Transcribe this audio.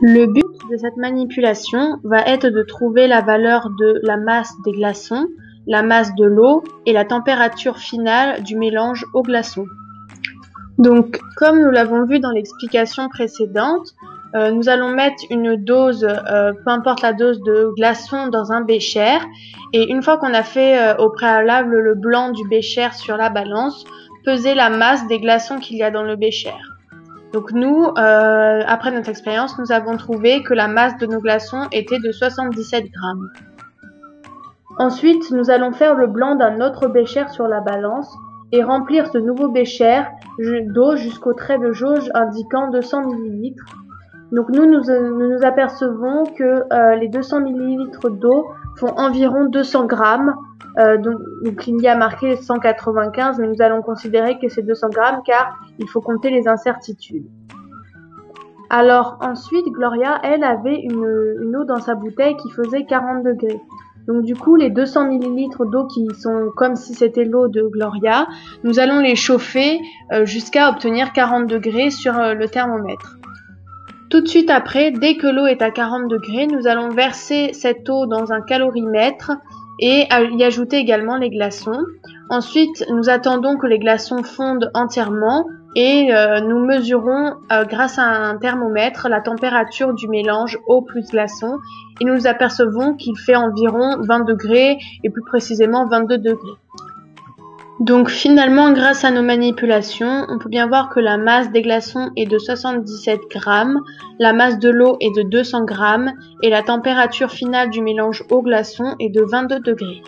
Le but de cette manipulation va être de trouver la valeur de la masse des glaçons, la masse de l'eau et la température finale du mélange aux glaçons. Donc, comme nous l'avons vu dans l'explication précédente, nous allons mettre une dose, peu importe la dose de glaçons dans un bécher, et une fois qu'on a fait au préalable le blanc du bécher sur la balance, peser la masse des glaçons qu'il y a dans le bécher. Donc nous, après notre expérience, nous avons trouvé que la masse de nos glaçons était de 77 grammes. Ensuite, nous allons faire le blanc d'un autre bécher sur la balance et remplir ce nouveau bécher d'eau jusqu'au trait de jauge indiquant 200 ml. Donc nous apercevons que les 200 ml d'eau font environ 200 grammes. Donc il y a marqué 195, mais nous allons considérer que c'est 200 grammes car il faut compter les incertitudes. Alors ensuite, Gloria, elle, avait une eau dans sa bouteille qui faisait 40 degrés. Donc du coup, les 200 ml d'eau qui sont comme si c'était l'eau de Gloria, nous allons les chauffer jusqu'à obtenir 40 degrés sur le thermomètre. Tout de suite après, dès que l'eau est à 40 degrés, nous allons verser cette eau dans un calorimètre et y ajouter également les glaçons. Ensuite, nous attendons que les glaçons fondent entièrement et nous mesurons grâce à un thermomètre la température du mélange eau plus glaçons et nous apercevons qu'il fait environ 20 degrés et plus précisément 22 degrés. Donc finalement, grâce à nos manipulations, on peut bien voir que la masse des glaçons est de 77 grammes, la masse de l'eau est de 200 grammes et la température finale du mélange eau glaçon est de 22 degrés.